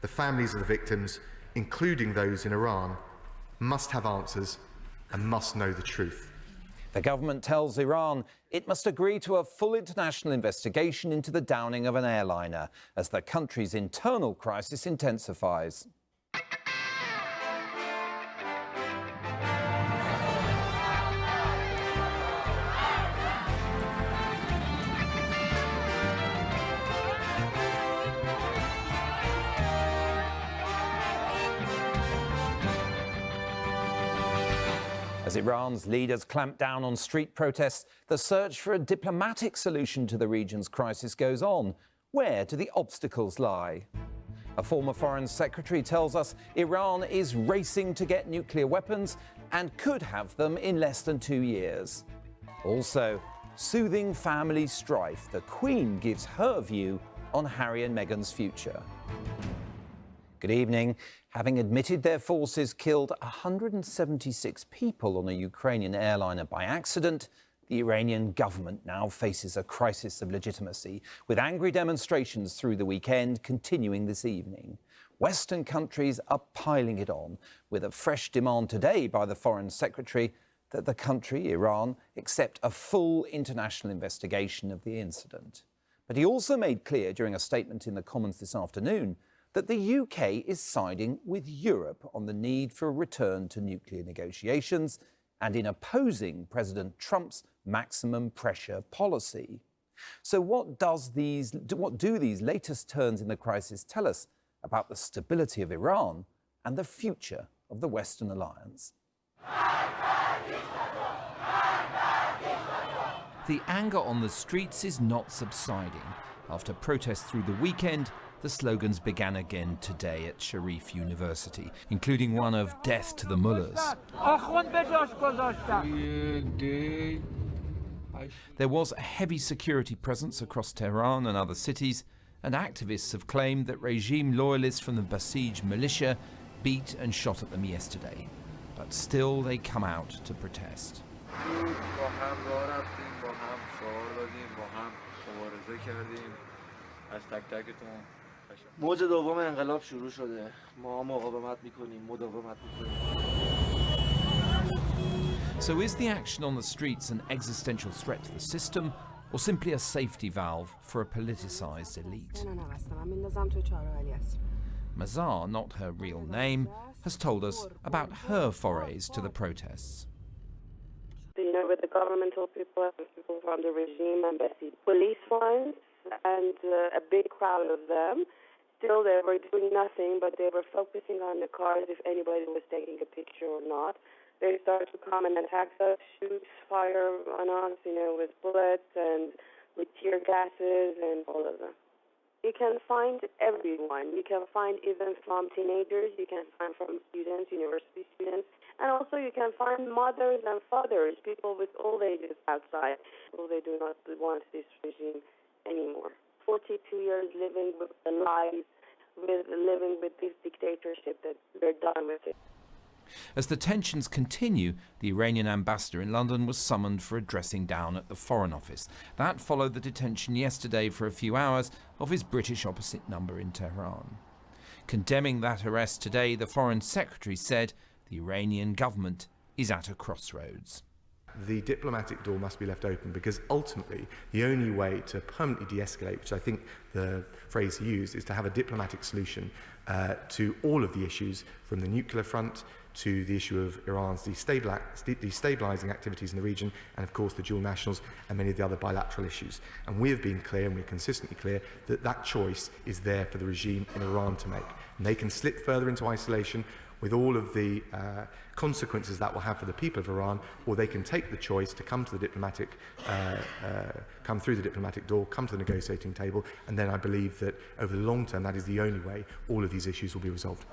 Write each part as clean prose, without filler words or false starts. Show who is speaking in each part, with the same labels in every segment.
Speaker 1: The families of the victims, including those in Iran, must have answers and must know the truth.
Speaker 2: The government tells Iran it must agree to a full international investigation into the downing of an airliner as the country's internal crisis intensifies. As Iran's leaders clamp down on street protests, the search for a diplomatic solution to the region's crisis goes on. Where do the obstacles lie? A former foreign secretary tells us Iran is racing to get nuclear weapons and could have them in less than 2 years. Also, soothing family strife. The Queen gives her view on Harry and Meghan's future. Good evening. Having admitted their forces killed 176 people on a Ukrainian airliner by accident, the Iranian government now faces a crisis of legitimacy, with angry demonstrations through the weekend continuing this evening. Western countries are piling it on, with a fresh demand today by the Foreign Secretary that the country, Iran, accept a full international investigation of the incident. But he also made clear during a statement in the Commons this afternoon that the UK is siding with Europe on the need for a return to nuclear negotiations and in opposing President Trump's maximum pressure policy. So what do these latest turns in the crisis tell us about the stability of Iran and the future of the Western alliance?
Speaker 3: The anger on the streets is not subsiding. After protests through the weekend, the slogans began again today at Sharif University, including one of death to the mullahs. There was a heavy security presence across Tehran and other cities, and activists have claimed that regime loyalists from the Basij militia beat and shot at them yesterday. But still they come out to protest.
Speaker 4: موج دوم انقلاب شروع شده. ما مقاومت میکنیم، مداومت میکنیم.
Speaker 3: So is the action on the streets an existential threat to the system, or simply a safety valve for a politicized elite? Mazar, not her real name, has told us about her forays to the protests.
Speaker 5: You know, with the governmental people and people from the regime and the police ones, and a big crowd of them. Still, they were doing nothing, but they were focusing on the cars if anybody was taking a picture or not. They started to come and attack us, shoot fire on us, you know, with bullets and with tear gases and all of them. You can find everyone. You can find even from teenagers, you can find from students, university students, and also you can find mothers and fathers, people with old ages outside. Well, they do not want this regime anymore. 42 years living with the lies, living with this dictatorship, that we're done with it.
Speaker 3: As the tensions continue, the Iranian ambassador in London was summoned for a dressing down at the Foreign Office. That followed the detention yesterday for a few hours of his British opposite number in Tehran. Condemning that arrest today, the Foreign Secretary said the Iranian government is at a crossroads.
Speaker 1: The diplomatic door must be left open, because ultimately the only way to permanently de-escalate, which I think the phrase he used, is to have a diplomatic solution to all of the issues, from the nuclear front to the issue of Iran's destabilising activities in the region, and of course the dual nationals and many of the other bilateral issues. And we have been clear, and we're consistently clear, that that choice is there for the regime in Iran to make. And they can slip further into isolation with all of the consequences that will have for the people of Iran, or they can take the choice to come to the diplomatic, come through the diplomatic door, come to the negotiating table, and then I believe that over the long term, that is the only way all of these issues will be resolved.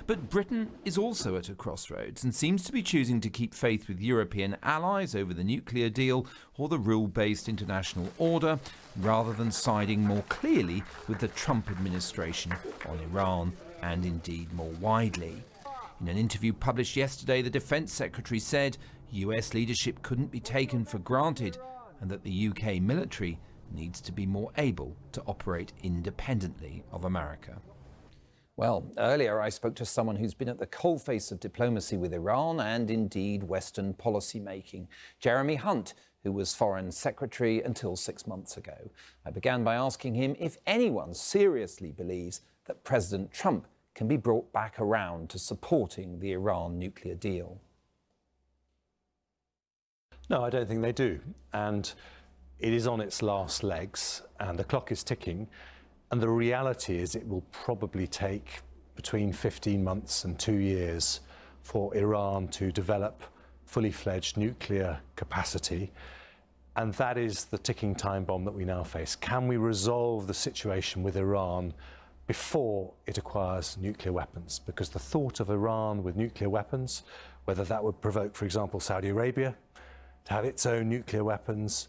Speaker 3: But Britain is also at a crossroads and seems to be choosing to keep faith with European allies over the nuclear deal or the rule-based international order, rather than siding more clearly with the Trump administration on Iran, and indeed more widely. In an interview published yesterday, the Defence Secretary said US leadership couldn't be taken for granted and that the UK military needs to be more able to operate independently of America.
Speaker 2: Well, earlier I spoke to someone who's been at the coalface of diplomacy with Iran and indeed Western policy making, Jeremy Hunt, who was Foreign Secretary until 6 months ago. I began by asking him if anyone seriously believes that President Trump can be brought back around to supporting the Iran nuclear deal.
Speaker 6: No, I don't think they do. And it is on its last legs and the clock is ticking. And the reality is it will probably take between 15 months and 2 years for Iran to develop fully fledged nuclear capacity. And that is the ticking time bomb that we now face. Can we resolve the situation with Iran before it acquires nuclear weapons? Because the thought of Iran with nuclear weapons, whether that would provoke, for example, Saudi Arabia to have its own nuclear weapons,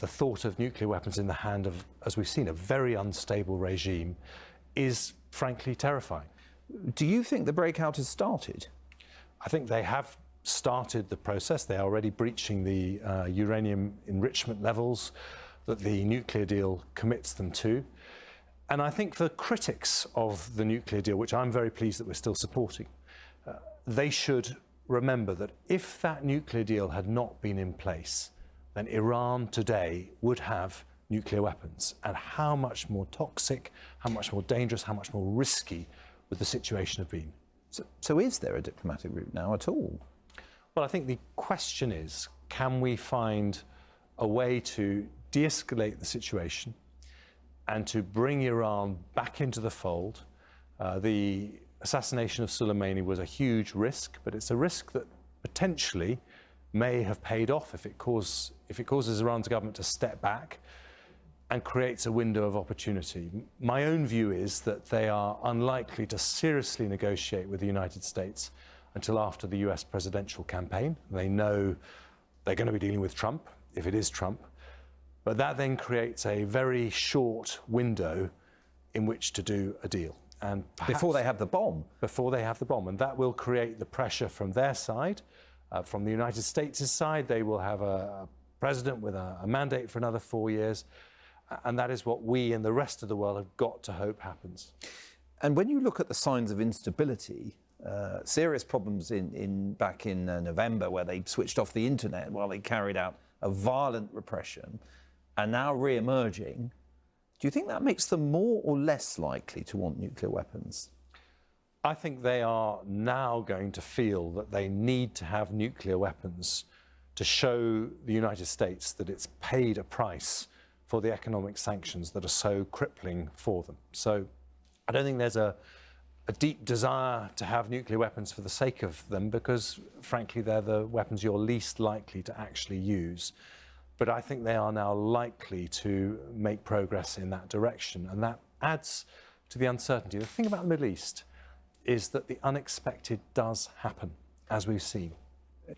Speaker 6: the thought of nuclear weapons in the hand of, as we've seen, a very unstable regime is frankly terrifying.
Speaker 2: Do you think the breakout has started?
Speaker 6: I think they have started the process. They are already breaching the uranium enrichment levels that the nuclear deal commits them to. And I think for critics of the nuclear deal, which I'm very pleased that we're still supporting, they should remember that if that nuclear deal had not been in place, then Iran today would have nuclear weapons. And how much more toxic, how much more dangerous, how much more risky would the situation have been?
Speaker 2: So is there a diplomatic route now at all?
Speaker 6: Well, I think the question is, can we find a way to de-escalate the situation and to bring Iran back into the fold? The assassination of Soleimani was a huge risk, but it's a risk that potentially may have paid off if it causes Iran's government to step back and creates a window of opportunity. My own view is that they are unlikely to seriously negotiate with the United States until after the US presidential campaign. They know they're going to be dealing with Trump, if it is Trump, but that then creates a very short window in which to do a deal. And
Speaker 2: before they have the bomb.
Speaker 6: Before they have the bomb. And that will create the pressure from their side. From the United States' side, they will have a president with a mandate for another 4 years. And that is what we and the rest of the world have got to hope happens.
Speaker 2: And when you look at the signs of instability, serious problems back in November where they switched off the internet while they carried out a violent repression, and now re-emerging, do you think that makes them more or less likely to want nuclear weapons?
Speaker 6: I think they are now going to feel that they need to have nuclear weapons to show the United States that it's paid a price for the economic sanctions that are so crippling for them. So I don't think there's a deep desire to have nuclear weapons for the sake of them, because frankly they're the weapons you're least likely to actually use. But I think they are now likely to make progress in that direction, and that adds to the uncertainty. The thing about the Middle East is that the unexpected does happen, as we've seen.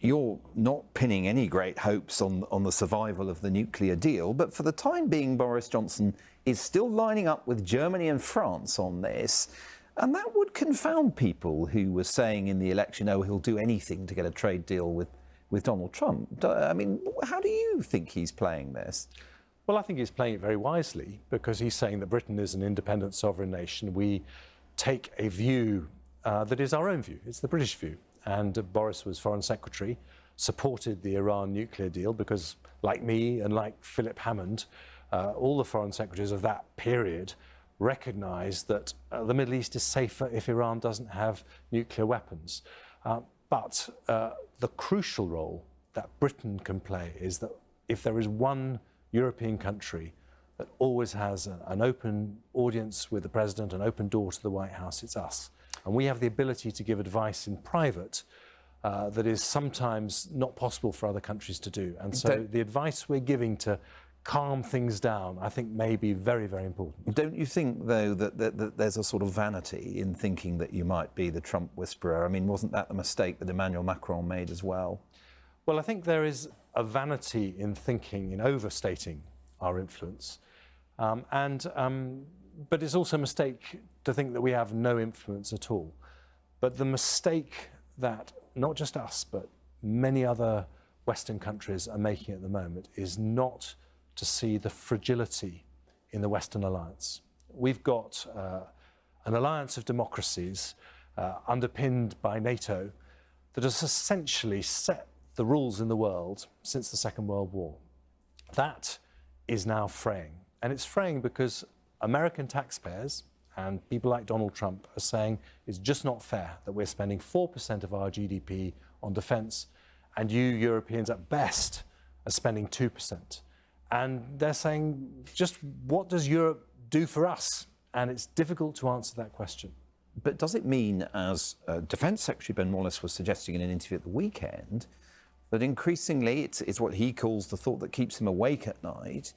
Speaker 2: You're not pinning any great hopes on the survival of the nuclear deal, but for the time being, Boris Johnson is still lining up with Germany and France on this, and that would confound people who were saying in the election, oh, he'll do anything to get a trade deal with Donald Trump. I mean, how do you think he's playing this?
Speaker 6: Well, I think he's playing it very wisely, because he's saying that Britain is an independent sovereign nation. We take a view that is our own view. It's the British view. And Boris was Foreign Secretary, supported the Iran nuclear deal because, like me and like Philip Hammond, all the foreign secretaries of that period recognised that the Middle East is safer if Iran doesn't have nuclear weapons. But the crucial role that Britain can play is that if there is one European country that always has an open audience with the President, an open door to the White House, it's us. And we have the ability to give advice in private that is sometimes not possible for other countries to do. And so the advice we're giving to calm things down, I think, may be very, very important.
Speaker 2: Don't you think, though, that there's a sort of vanity in thinking that you might be the Trump whisperer? I mean, wasn't that the mistake that Emmanuel Macron made as well?
Speaker 6: Well, I think there is a vanity in thinking, in overstating our influence. But it's also a mistake to think that we have no influence at all. But the mistake that not just us, but many other Western countries are making at the moment is not to see the fragility in the Western alliance. We've got an alliance of democracies underpinned by NATO that has essentially set the rules in the world since the Second World War. That is now fraying. And it's fraying because American taxpayers and people like Donald Trump are saying it's just not fair that we're spending 4% of our GDP on defence and you Europeans at best are spending 2%. And they're saying, just what does Europe do for us? And it's difficult to answer that question.
Speaker 2: But does it mean, as Defence Secretary Ben Wallace was suggesting in an interview at the weekend, that increasingly it's what he calls the thought that keeps him awake at night?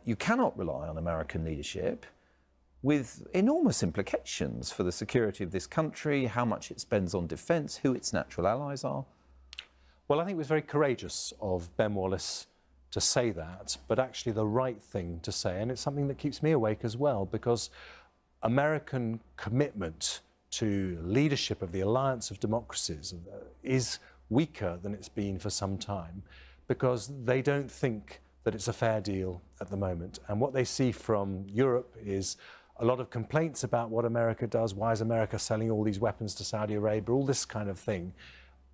Speaker 2: You cannot rely on American leadership, with enormous implications for the security of this country, how much it spends on defence, who its natural allies are?
Speaker 6: Well, I think it was very courageous of Ben Wallace to say that, but actually the right thing to say. And it's something that keeps me awake as well, because American commitment to leadership of the alliance of democracies is weaker than it's been for some time, because they don't think that it's a fair deal at the moment. And what they see from Europe is a lot of complaints about what America does. Why is America selling all these weapons to Saudi Arabia? All this kind of thing.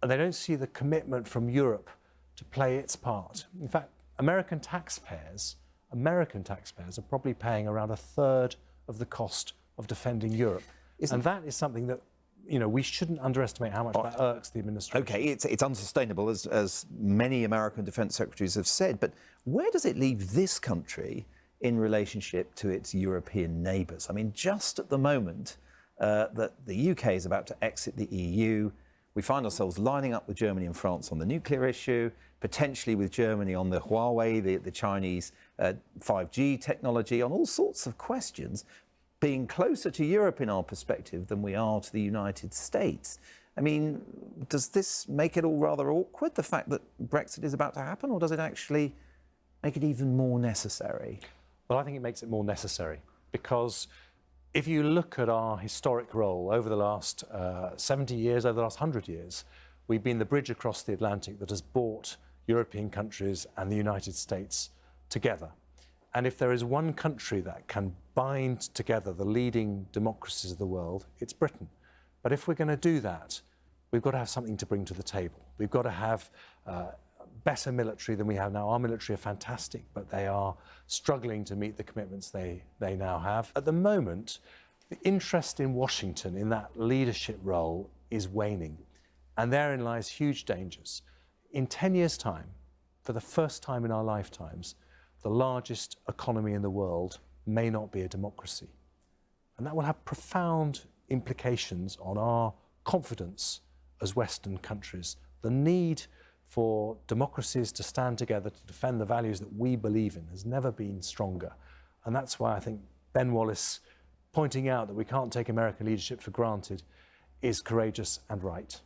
Speaker 6: And they don't see the commitment from Europe to play its part. In fact, American taxpayers are probably paying around a third of the cost of defending Europe. And that is something that, you know, we shouldn't underestimate how much that irks the administration.
Speaker 2: OK, it's unsustainable, as many American defence secretaries have said, but where does it leave this country in relationship to its European neighbours? I mean, just at the moment that the UK is about to exit the EU, we find ourselves lining up with Germany and France on the nuclear issue, potentially with Germany on the Huawei, the Chinese 5G technology, on all sorts of questions, being closer to Europe in our perspective than we are to the United States. I mean, does this make it all rather awkward, the fact that Brexit is about to happen, or does it actually make it even more necessary?
Speaker 6: Well, I think it makes it more necessary, because if you look at our historic role over the last 70 years, over the last 100 years, we've been the bridge across the Atlantic that has brought European countries and the United States together. And if there is one country that can bind together the leading democracies of the world, it's Britain. But if we're going to do that, we've got to have something to bring to the table. We've got to have better military than we have now. Our military are fantastic, but they are struggling to meet the commitments they now have. At the moment, the interest in Washington in that leadership role is waning. And therein lies huge dangers. In 10 years' time, for the first time in our lifetimes, the largest economy in the world may not be a democracy. And that will have profound implications on our confidence as Western countries. The need for democracies to stand together to defend the values that we believe in has never been stronger. And that's why I think Ben Wallace pointing out that we can't take American leadership for granted is courageous and right.